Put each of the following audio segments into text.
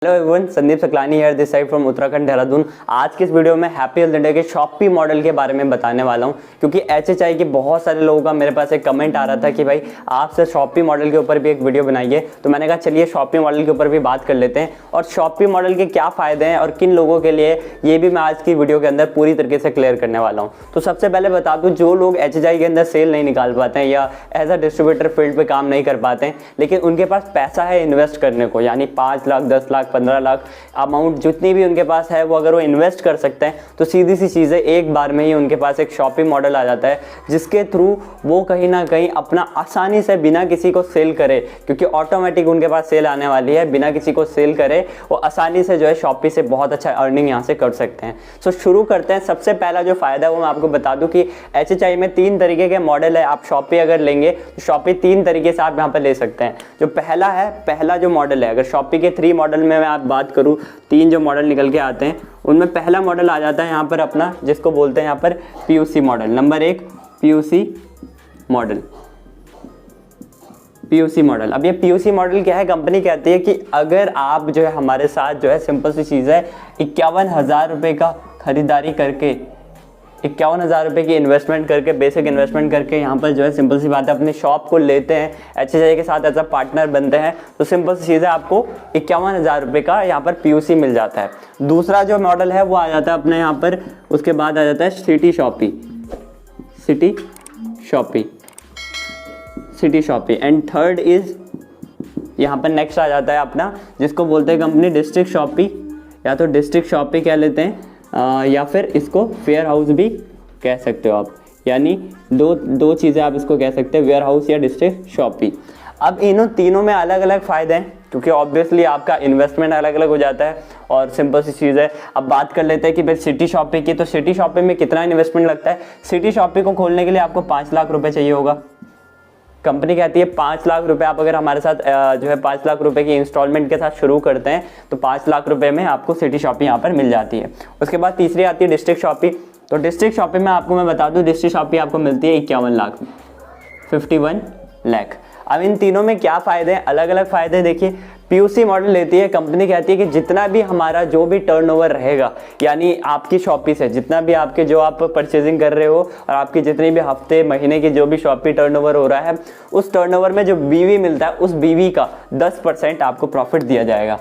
Hello everyone, Sandeep Saklani here this side from Uttarakhand Dehradun. आज की इस वीडियो में हैप्पी हेल्थ इंडिया के शॉपी मॉडल के बारे में बताने वाला हूं, क्योंकि एचएचआई के बहुत सारे लोगों का मेरे पास एक कमेंट आ रहा था कि भाई आपसे शॉपी मॉडल के ऊपर भी एक वीडियो बनाइए। तो मैंने कहा चलिए शॉपी मॉडल के ऊपर भी बात कर लेते हैं और शॉपी मॉडल के क्या फ़ायदे हैं और किन लोगों के लिए, ये भी मैं आज की वीडियो के अंदर पूरी तरीके से क्लियर करने वाला हूँ। तो सबसे पहले बता दूँ, जो लोग एचएचआई के अंदर सेल नहीं निकाल पाते हैं या एज अ डिस्ट्रीब्यूटर फील्ड पर काम नहीं कर पाते हैं, लेकिन उनके पास पैसा है इन्वेस्ट करने को, यानी 5 लाख 10 लाख 15 लाख अमाउंट जितनी भी उनके पास है वो अगर वो इन्वेस्ट कर सकते हैं, तो सीधी सी चीज़ है, एक बार में ही उनके पास एक शॉपिंग मॉडल आ जाता है जिसके थ्रू वो कहीं ना कहीं अपना आसानी से बिना किसी को सेल करे, क्योंकि ऑटोमेटिक उनके पास सेल आने वाली है, बिना किसी को सेल करे वो आसानी से जो है शॉपी से बहुत अच्छा अर्निंग यहाँ से कर सकते हैं। सो शुरू करते हैं। सबसे पहला जो फ़ायदा है वो मैं आपको बता दूँ कि एचएचआई में 3 तरीके के मॉडल है। आप शॉपी अगर लेंगे तो शॉपी 3 तरीके से आप यहाँ पर ले सकते हैं। जो पहला जो मॉडल है, अगर शॉपी के 3 मॉडल में मैं आप बात करूँ, 3 जो मॉडल निकल के आते हैं उनमें पहला मॉडल आ जाता है यहाँ पर अपना, जिसको बोलते हैं यहाँ पर PUC model. Number 1 PUC model. PUC model, अब ये पीयूसी मॉडल क्या है, कंपनी कहती है कि अगर आप जो है हमारे साथ जो है, सिंपल सी चीज़ है, 51,000 रुपये का खरीदारी करके, 51,000 रुपये की इन्वेस्टमेंट करके, बेसिक इन्वेस्टमेंट करके यहाँ पर जो है, सिंपल सी बात है, अपनी शॉप को लेते हैं, एचएचआई के साथ एज अ पार्टनर बनते हैं, तो सिंपल सी चीज़ है, आपको 51,000 रुपये का यहाँ पर पीयूसी मिल जाता है। दूसरा जो मॉडल है वो आ जाता है अपने यहाँ पर, उसके बाद आ जाता है city shoppe and third is यहाँ पर नेक्स्ट आ जाता है अपना, जिसको बोलते हैं कंपनी डिस्ट्रिक्ट शॉपी, या तो डिस्ट्रिक्ट शॉपी कह लेते हैं या फिर इसको वेयर हाउस भी कह सकते हो आप, यानी दो चीज़ें आप इसको कह सकते हैं, वेयर हाउस या डिस्ट्रिक्ट शॉपी। अब इन्हों तीनों में अलग अलग फ़ायदे हैं, क्योंकि ऑब्वियसली आपका इन्वेस्टमेंट अलग अलग हो जाता है और सिंपल सी चीज़ है। अब बात कर लेते हैं कि भाई सिटी शॉपी की, तो सिटी शॉपी में कितना इन्वेस्टमेंट लगता है। सिटी शॉपी को खोलने के लिए आपको 5 लाख रुपये चाहिए होगा। कंपनी कहती है 5 लाख रुपए आप अगर हमारे साथ जो है 5 लाख रुपए की इंस्टॉलमेंट के साथ शुरू करते हैं, तो 5 लाख रुपए में आपको सिटी शॉपी यहाँ पर मिल जाती है। उसके बाद तीसरी आती है डिस्ट्रिक्ट शॉपी। तो डिस्ट्रिक्ट शॉपी में आपको मैं बता दूं, डिस्ट्रिक्ट शॉपी आपको मिलती है 51 लाख में, 51 लाख। अब इन तीनों में क्या फ़ायदे हैं, अलग अलग फ़ायदे देखिए। पीयूसी मॉडल लेती है कंपनी, कहती है कि जितना भी हमारा जो भी टर्नओवर रहेगा, यानी आपकी शॉपी से जितना भी आपके जो आप परचेजिंग कर रहे हो और आपकी जितनी भी हफ्ते महीने की जो भी शॉपी टर्नओवर हो रहा है, उस टर्नओवर में जो बीवी मिलता है, उस बीवी का 10% आपको प्रॉफिट दिया जाएगा,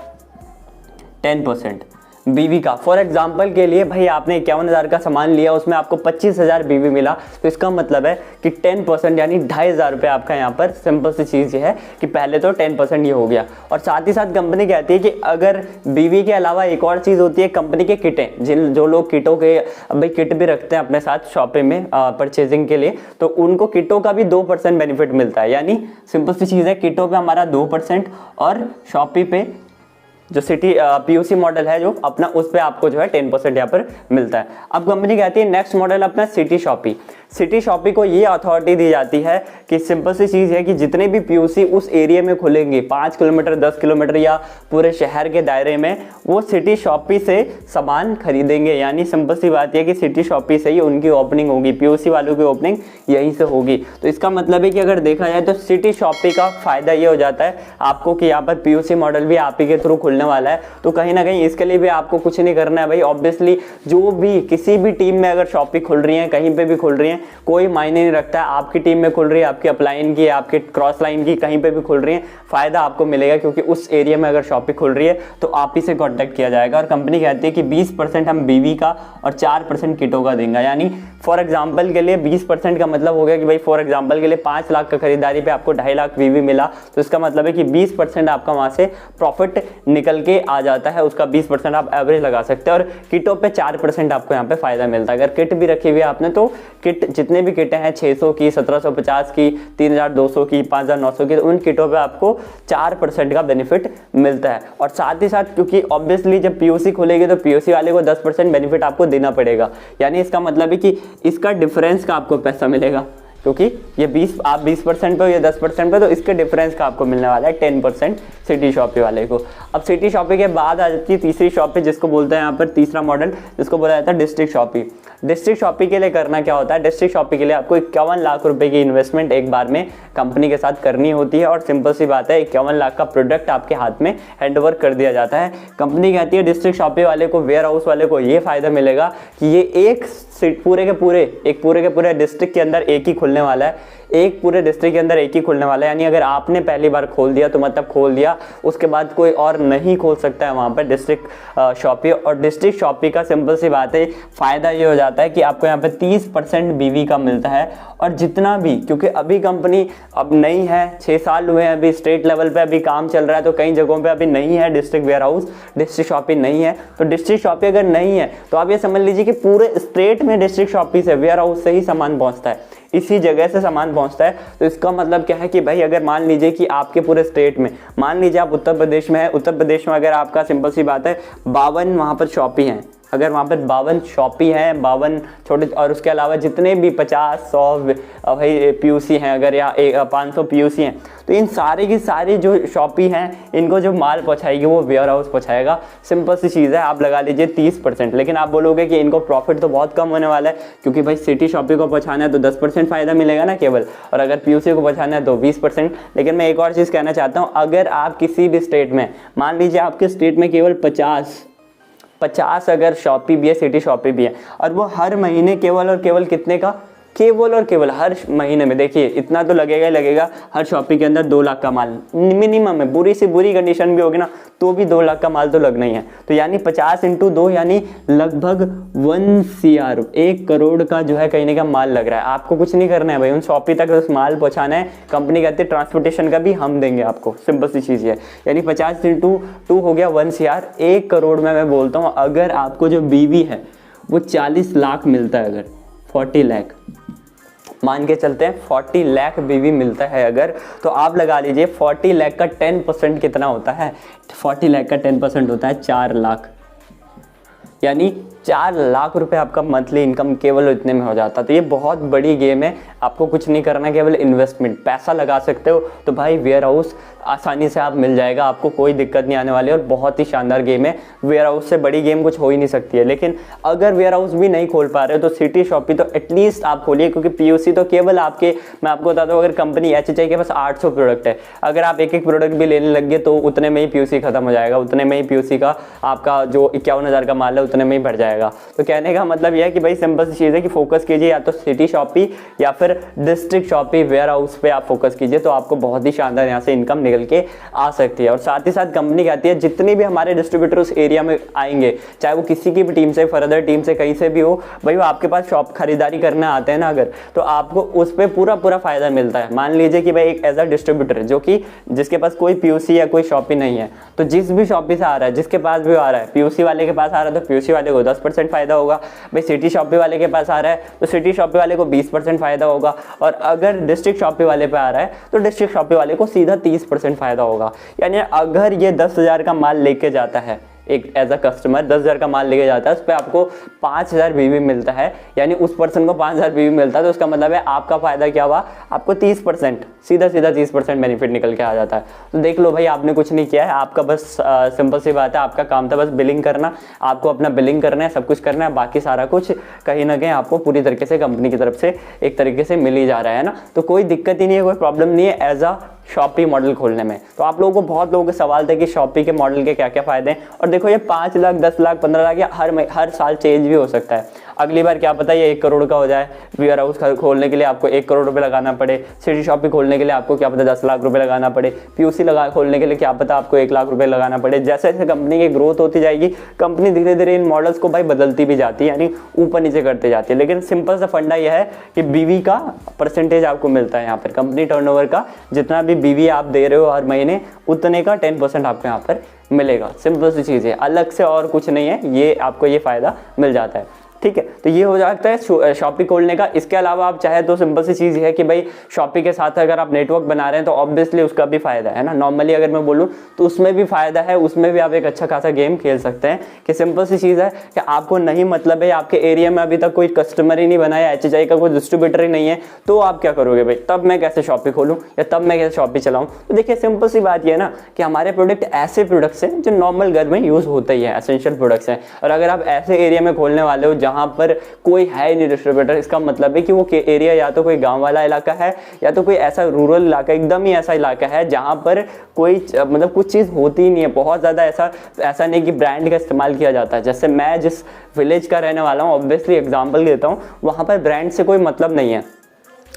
10% बीवी का। फॉर एग्जाम्पल के लिए भाई आपने 51,000 का सामान लिया, उसमें आपको 25,000 बीवी मिला, तो इसका मतलब है कि 10% यानी 2,500 रुपये आपका यहाँ पर, सिंपल सी चीज़ ये है कि पहले तो 10% ये हो गया। और साथ ही साथ कंपनी कहती है कि अगर बीवी के अलावा एक और चीज़ होती है कंपनी के किटें, जो लोग किटों के भाई किट भी रखते हैं अपने साथ शॉपिंग में परचेजिंग के लिए, तो उनको किटों का भी 2% बेनिफिट मिलता है। यानी सिंपल सी चीज़ है, किटों पे हमारा 2% और शॉपी पे जो सिटी पीयूसी मॉडल है जो अपना, उस पे आपको जो है 10% यहाँ पर मिलता है। अब कंपनी कहती है नेक्स्ट मॉडल अपना सिटी शॉपी। सिटी शॉपी को ये अथॉरिटी दी जाती है कि सिंपल सी चीज़ है कि जितने भी पीयूसी उस एरिया में खुलेंगे, 5 किलोमीटर 10 किलोमीटर या पूरे शहर के दायरे में, वो सिटी शॉपी से सामान खरीदेंगे। यानी सिंपल सी बात है कि सिटी शॉपी से ही उनकी ओपनिंग होगी, पीयूसी वालों की ओपनिंग यहीं से होगी। तो इसका मतलब है कि अगर देखा जाए तो सिटी शॉपी का फ़ायदा ये हो जाता है आपको कि यहाँ पर पीयूसी मॉडल भी आप ही के थ्रू खुलने वाला है, तो कहीं ना कहीं इसके लिए भी आपको कुछ नहीं करना है भाई। ऑब्वियसली जो भी किसी भी टीम में अगर शॉपी खुल रही है, कहीं पे भी खुल रही है, कोई मायने नहीं रखता है, आपकी टीम में खुल रही है, आपकी अपलाइन की, आपके क्रॉस लाइन की, कहीं पे भी खुल रही है, फायदा आपको मिलेगा, क्योंकि उस एरिया में अगर शॉपी खुल रही है तो आप ही से कॉन्टैक्ट किया जाएगा। और कंपनी कहती है कि 20% हम बीवी का और 4% किटों का देंगे। यानी फॉर एग्जाम्पल के लिए 20% का मतलब हो गया कि भाई फॉर एग्जाम्पल के लिए 5 लाख का खरीदारी पे आपको 2.5 लाख बीवी मिला, तो इसका मतलब है कि 20% आपका वहां से प्रॉफिट निकल के आ जाता है, उसका 20% आप एवरेज लगा सकते हैं। और किटों पे 4% आपको यहाँ पे फायदा मिलता है। अगर किट भी रखी हुई है आपने, तो किट जितने भी किटें हैं 600 की, 1750 की, 3200 की, 5900 की, उन किटों पे आपको 4% का बेनिफिट मिलता है। और साथ ही साथ क्योंकि ऑब्वियसली जब पीयूसी खुलेगी तो पीयूसी वाले को 10% बेनिफिट आपको देना पड़ेगा, यानी इसका मतलब है कि इसका डिफरेंस का आपको पैसा मिलेगा। क्योंकि ये 20 आप 20% पे हो, ये 10% पे, तो इसके डिफरेंस का आपको मिलने वाला है 10% सिटी शॉपी वाले को। अब सिटी शॉपी के बाद आ जाती है तीसरी शॉपी, जिसको बोलते हैं यहाँ पर तीसरा मॉडल, जिसको बोला जाता है डिस्ट्रिक्ट शॉपी। डिस्ट्रिक्ट शॉपी के लिए करना क्या होता है, डिस्ट्रिक्ट शॉपी के लिए आपको 51 लाख रुपए की इन्वेस्टमेंट एक बार में कंपनी के साथ करनी होती है, और सिंपल सी बात है 51 लाख का प्रोडक्ट आपके हाथ में हैंड ओवर कर दिया जाता है। कंपनी कहती है डिस्ट्रिक्ट शॉपी वाले को, वेयर हाउस वाले को ये फायदा मिलेगा कि ये एक पूरे के पूरे डिस्ट्रिक्ट के अंदर एक ही खुलने वाला है, एक पूरे डिस्ट्रिक्ट के अंदर एक ही खुलने वाला है। यानी अगर आपने पहली बार खोल दिया तो मतलब खोल दिया, उसके बाद कोई और नहीं खोल सकता है वहाँ पर डिस्ट्रिक्ट शॉपी। और डिस्ट्रिक्ट शॉपी का सिंपल सी बात है फ़ायदा ये हो जाता है कि आपको यहाँ पे 30% बीवी का मिलता है। और जितना भी, क्योंकि अभी कंपनी अब नई है, 6 साल हुए हैं, अभी स्टेट लेवल पे अभी काम चल रहा है, तो कई जगहों पे अभी नहीं है district warehouse, district shoppe नहीं है। तो डिस्ट्रिक्ट शॉपी अगर नहीं है तो आप ये समझ लीजिए कि पूरे स्टेट में डिस्ट्रिक्ट शॉपी से, वेयर हाउस से ही सामान पहुँचता है, इसी जगह से सामान पहुंचता है। तो इसका मतलब क्या है कि भाई अगर मान लीजिए कि आपके पूरे स्टेट में, मान लीजिए आप उत्तर प्रदेश में है, उत्तर प्रदेश में अगर आपका सिंपल सी बात है 52 वहाँ पर शॉपी हैं, अगर वहाँ पर 52 शॉपी हैं, 52 छोटे, और उसके अलावा जितने भी 50, 100 भाई पीयूसी हैं अगर, या 500 पीयूसी हैं, तो इन सारी की सारी जो शॉपी हैं इनको जो माल पहुँचाएगी वो वेयर हाउस पहुँचाएगा। सिंपल सी चीज़ है, आप लगा लीजिए 30%। लेकिन आप बोलोगे कि इनको प्रॉफिट तो बहुत कम होने वाला है, क्योंकि भाई सिटी शॉपी को पहुँचाना है तो 10% फ़ायदा मिलेगा ना केवल, और अगर पीयूसी को पहुँचाना है तो 20%। लेकिन मैं एक और चीज़ कहना चाहता हूँ, अगर आप किसी भी स्टेट में, मान लीजिए आपके स्टेट में केवल 50 अगर शॉपी भी है, सिटी शॉपी भी है, और वो हर महीने केवल और केवल कितने का, केवल और केवल हर महीने में, देखिए इतना तो लगेगा ही लगेगा, हर शॉपी के अंदर 2 लाख का माल मिनिमम है, बुरी से बुरी कंडीशन भी होगी ना तो भी 2 लाख का माल तो लगना ही है। तो यानी 50 × 2 यानी लगभग 1 CR, 1 करोड़ का जो है कहीं ना कहीं माल लग रहा है। आपको कुछ नहीं करना है भाई, उन शॉपी तक उस माल पहुँचाना है। कंपनी कहती है ट्रांसपोर्टेशन का भी हम देंगे आपको, सिंपल सी चीज़ है। यानी 50 × 2 हो गया 1 CR, 1 करोड़ में मैं बोलता हूँ अगर आपको जो बीवी है वो 40 लाख मिलता है, अगर 40 लाख मान के चलते हैं, 40 लाख बीवी मिलता है अगर, तो आप लगा लीजिए 40 लाख का 10% कितना होता है, 40 लाख का 10% होता है 4 लाख। यानी 4 लाख रुपए आपका मंथली इनकम केवल इतने में हो जाता। तो ये बहुत बड़ी गेम है, आपको कुछ नहीं करना, केवल इन्वेस्टमेंट, पैसा लगा सकते हो तो भाई वेयर हाउस आसानी से आप मिल जाएगा, आपको कोई दिक्कत नहीं आने वाली। और बहुत ही शानदार गेम है, वेयर हाउस से बड़ी गेम कुछ हो ही नहीं सकती है। लेकिन अगर वेयर हाउस भी नहीं खोल पा रहे हो तो सिटी शॉपी तो एटलीस्ट आप खोलिए, क्योंकि पीयूसी तो केवल आपके, मैं आपको बताता हूँ, अगर कंपनी HHI के पास 800 प्रोडक्ट है, अगर आप एक प्रोडक्ट भी लेने लग गए तो उतने में ही पीयूसी खत्म हो जाएगा, उतने में ही पीयूसी का आपका जो 51,000 का माल है उतने में ही बढ़ जाएगा। तो कहने का मतलब यह है कि भाई सिंपल सी चीज़ है कि फोकस कीजिए या तो सिटी शॉपी या फिर डिस्ट्रिक्ट शॉपी वेयर हाउस पे आप फोकस कीजिए, तो आपको बहुत ही शानदार यहाँ से इनकम निकल के आ सकती है। और साथ ही साथ कंपनी कहती है जितने भी हमारे डिस्ट्रीब्यूटर उस एरिया में आएंगे, चाहे वो किसी की भी टीम से, फर्दर टीम से, कहीं से भी हो, भाई वो आपके पास शॉप खरीदारी करने आते हैं ना अगर, तो आपको उस पर पूरा फायदा मिलता है। मान लीजिए कि भाई एक एज अ डिस्ट्रीब्यूटर जो कि जिसके पास कोई पीयूसी या कोई शॉपी नहीं है, तो जिस भी शॉपी से आ रहा है, जिसके पास भी आ रहा है, पीयूसी वाले के पास आ रहा है तो पीयूसी वाले को 10% फायदा होगा, भाई सिटी शॉपी वाले के पास आ रहा है तो सिटी शॉपी वाले को 20% फायदा होगा, और अगर डिस्ट्रिक्ट शॉपी वाले पे आ रहा है तो डिस्ट्रिक्ट शॉपी वाले को सीधा 30% फायदा होगा। यानी अगर ये 10,000 का माल लेके जाता है, एक एज अ कस्टमर 10,000 का माल लेके जाता है, उस पर आपको 5,000 बीवी मिलता है, यानी उस पर्सन को 5,000 बीवी मिलता है, तो उसका मतलब है आपका फायदा क्या हुआ, आपको 30%, सीधा 30% बेनिफिट निकल के आ जाता है। तो देख लो भाई, आपने कुछ नहीं किया है, आपका बस सिंपल सी बात है, आपका काम था बस बिलिंग करना, आपको अपना बिलिंग करना है, सब कुछ करना है, बाकी सारा कुछ कहीं ना कहीं आपको पूरी तरीके से कंपनी की तरफ से एक तरीके से मिल ही जा रहा है ना। तो कोई दिक्कत ही नहीं है, कोई प्रॉब्लम नहीं है एज अ शॉपी मॉडल खोलने में। तो आप लोगों को, बहुत लोगों के सवाल थे कि शॉपी के मॉडल के क्या क्या फायदे हैं, और देखो ये 5 लाख, 10 लाख, 15 लाख या हर साल चेंज भी हो सकता है। अगली बार क्या पता ये 1 करोड़ का हो जाए, वेयर हाउस खोलने के लिए आपको 1 करोड़ रुपए लगाना पड़े, सिटी शॉपी खोलने के लिए आपको क्या पता 10 लाख रुपए लगाना पड़े, पीयूसी खोलने के लिए क्या पता आपको 1 लाख रुपए लगाना पड़े। जैसे जैसे कंपनी की ग्रोथ होती जाएगी, कंपनी धीरे धीरे इन मॉडल्स को भाई बदलती भी जाती है, यानी ऊपर नीचे करते जाती है। लेकिन सिंपल सा फंडा यह है कि बीवी का परसेंटेज आपको मिलता है यहाँ पर, कंपनी टर्नओवर का जितना भी बीवी आप दे रहे हो हर महीने, उतने का 10% आपको यहाँ पर मिलेगा। सिंपल सी चीज़ है, अलग से और कुछ नहीं है, ये आपको ये फायदा मिल जाता है। ठीक है। तो ये हो जाता है शॉपी खोलने का। इसके अलावा आप चाहे तो सिंपल सी चीज़ है कि भाई शॉपी के साथ अगर आप नेटवर्क बना रहे हैं तो ऑब्वियसली उसका भी फायदा है ना। नॉर्मली अगर मैं बोलूँ तो उसमें भी फायदा है, उसमें भी आप एक अच्छा खासा गेम खेल सकते हैं। कि सिंपल सी चीज़ है कि आपको नहीं मतलब है, आपके एरिया में अभी तक कोई कस्टमर ही नहीं बनाया, HHI का कोई डिस्ट्रीब्यूटर ही नहीं है, तो आप क्या करोगे भाई, तब मैं कैसे शॉपी खोलूँ या तब मैं कैसे शॉपी चलाऊँ। तो देखिए सिंपल सी बात ये है ना कि हमारे प्रोडक्ट ऐसे प्रोडक्ट्स हैं जो नॉर्मल घर में यूज़ होते ही है, एसेंशियल प्रोडक्ट्स हैं। और अगर आप ऐसे एरिया में खोलने वाले हो जहाँ पर कोई है नहीं डिस्ट्रीब्यूटर, इसका मतलब है कि वो एरिया या तो कोई गांव वाला इलाका है या तो कोई ऐसा रूरल इलाका, एकदम ही ऐसा इलाका है जहाँ पर कोई मतलब कुछ चीज़ होती ही नहीं है, बहुत ज़्यादा ऐसा नहीं कि ब्रांड का इस्तेमाल किया जाता है। जैसे मैं जिस विलेज का रहने वाला हूँ, ऑब्वियसली एग्जांपल देता हूँ, वहाँ पर ब्रांड से कोई मतलब नहीं है।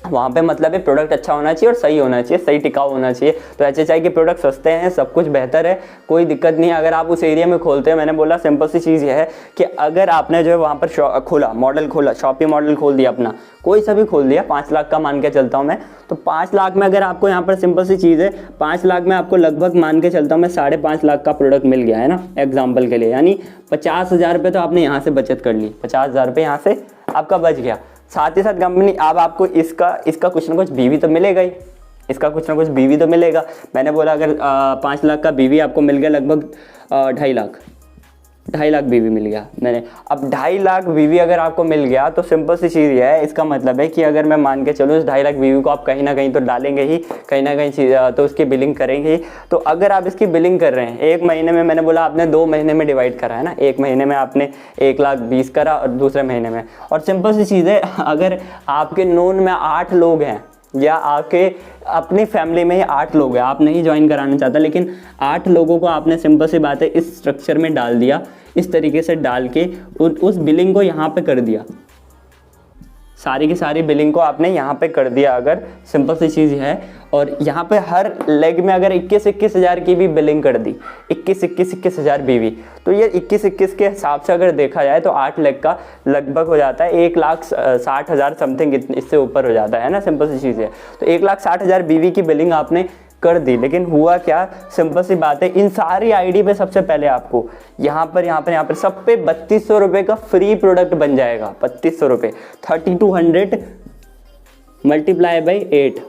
वहाँ पे मतलब है प्रोडक्ट अच्छा होना चाहिए और सही होना चाहिए, सही टिकाऊ होना चाहिए। तो HHI के प्रोडक्ट सस्ते हैं, सब कुछ बेहतर है, कोई दिक्कत नहीं है अगर आप उस एरिया में खोलते हैं। मैंने बोला सिंपल सी चीज़ ये है कि अगर आपने जो है वहाँ पर खोला, मॉडल खोला, शॉपी मॉडल खोल दिया अपना, कोई सा भी खोल दिया, 5 लाख का मान के चलता हूँ मैं, तो 5 लाख में अगर आपको यहाँ पर सिंपल सी चीज़ है, 5 लाख में आपको लगभग मान के चलता हूँ मैं 5.5 लाख का प्रोडक्ट मिल गया है ना, एग्जाम्पल के लिए। यानी 50,000 रुपये तो आपने यहाँ से बचत कर ली, 50,000 रुपये यहाँ से आपका बच गया। साथ ही साथ कंपनी अब आपको इसका कुछ ना कुछ बीवी तो मिलेगा ही, इसका कुछ ना कुछ बीवी तो मिलेगा। मैंने बोला अगर 5 लाख का बीवी आपको मिल गया, लगभग 2.5 लाख बीवी मिल गया मैंने। अब 2.5 लाख बीवी अगर आपको मिल गया तो सिंपल सी चीज़ ये है, इसका मतलब है कि अगर मैं मान के चलूँ इस 2.5 लाख बीवी को आप कहीं ना कहीं तो डालेंगे ही, कहीं ना कहीं तो उसकी बिलिंग करेंगे ही। तो अगर आप इसकी बिलिंग कर रहे हैं 1 महीने में, मैंने बोला आपने 2 महीने में डिवाइड करा है ना, 1 महीने में आपने 1,20,000 करा और दूसरे महीने में, और सिंपल सी चीज़ है अगर आपके नोन में 8 लोग हैं या आपके अपनी फैमिली में ही 8 लोग हैं, आप नहीं ज्वाइन कराना चाहता, लेकिन 8 लोगों को आपने सिंपल सी बात है इस स्ट्रक्चर में डाल दिया, इस तरीके से डाल के उस बिलिंग को यहाँ पे कर दिया, सारी की सारी बिलिंग को आपने यहाँ पे कर दिया अगर, सिंपल सी चीज़ है। और यहाँ पे हर लेग में अगर 21-21 हज़ार की भी बिलिंग कर दी, 21 हज़ार बीवी, तो ये 21 के हिसाब से अगर देखा जाए तो 8 लेग का लगभग हो जाता है 1,60,000 समथिंग, इससे ऊपर हो जाता है ना, सिंपल सी चीज़ है। तो 1,60,000 बीवी की बिलिंग आपने कर दी, लेकिन हुआ क्या, सिंपल सी बात है, इन सारी आईडी पे सबसे पहले आपको यहाँ पर सब पे 3200 रुपये का फ्री प्रोडक्ट बन जाएगा। 3200 रुपये, 3200 मल्टीप्लाई बाई 8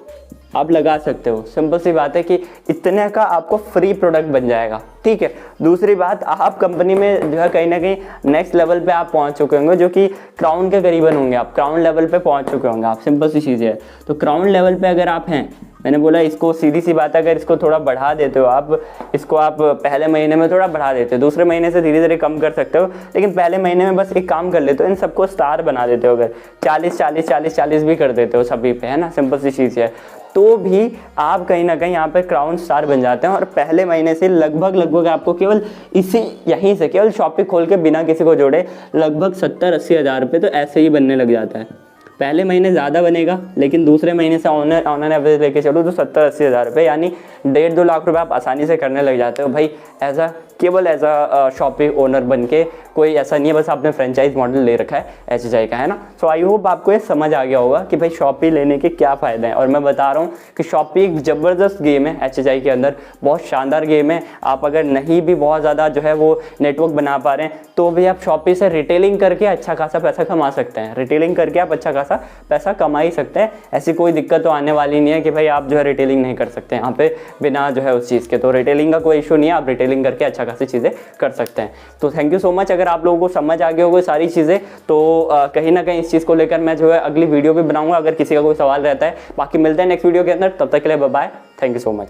आप लगा सकते हो। सिंपल सी बात है कि इतने का आपको फ्री प्रोडक्ट बन जाएगा, ठीक है। दूसरी बात, आप कंपनी में जो है कहीं ना कहीं नेक्स्ट लेवल पे आप पहुंच चुके होंगे, जो कि क्राउन के करीबन होंगे, आप क्राउन लेवल पे पहुंच चुके होंगे आप, सिंपल सी चीज़ है। तो क्राउन लेवल पे अगर आप हैं, मैंने बोला इसको सीधी सी बात है, अगर इसको थोड़ा बढ़ा देते हो आप, इसको आप पहले महीने में थोड़ा बढ़ा देते हो, दूसरे महीने से धीरे धीरे कम कर सकते हो, लेकिन पहले महीने में बस एक काम कर लेते हो, इन सबको स्टार बना देते हो, अगर 40 भी कर देते हो सभी पे, है ना, सिंपल सी चीज़ है, तो भी आप कहीं ना कहीं यहाँ पे क्राउन स्टार बन जाते हैं। और पहले महीने से लगभग आपको केवल यहीं से केवल शॉपिंग खोल के बिना किसी को जोड़े लगभग 70-80 हज़ार रुपये तो ऐसे ही बनने लग जाता है। पहले महीने ज़्यादा बनेगा, लेकिन दूसरे महीने से ऑन एवरेज लेके चलो तो 70-80 हज़ार रुपये, यानी 1.5-2 लाख रुपये आप आसानी से करने लग जाते हो भाई, केवल एज अ शॉपिंग ओनर बन के। कोई ऐसा नहीं है बस आपने फ्रेंचाइज मॉडल ले रखा है HHI का, है ना। सो आई होप आपको ये समझ आ गया होगा कि भाई शॉपी लेने के क्या फ़ायदे हैं। और मैं बता रहा हूँ कि शॉपी एक ज़बरदस्त गेम है HHI के अंदर, बहुत शानदार गेम है। आप अगर नहीं भी बहुत ज़्यादा जो है वो नेटवर्क बना पा रहे हैं तो भी आप शॉपी से रिटेलिंग करके अच्छा खासा पैसा कमा सकते हैं, रिटेलिंग करके आप अच्छा खासा पैसा कमा ही सकते हैं। ऐसी कोई दिक्कत तो आने वाली नहीं है कि भाई आप जो है रिटेलिंग नहीं कर सकते यहाँ पे बिना जो है उस चीज़ के। तो रिटेलिंग का कोई इशू नहीं है, आप रिटेलिंग करके अच्छा खासी चीज़ें कर सकते हैं। तो थैंक यू सो मच। अगर आप लोगों को समझ आ गया होगा सारी चीज़ें तो कहीं ना कहीं इस चीज़ को लेकर मैं जो है अगली वीडियो भी बनाऊंगा, अगर किसी का कोई सवाल रहता है। बाकी मिलते हैं नेक्स्ट वीडियो के अंदर, तब तक के लिए bye bye, thank you so much.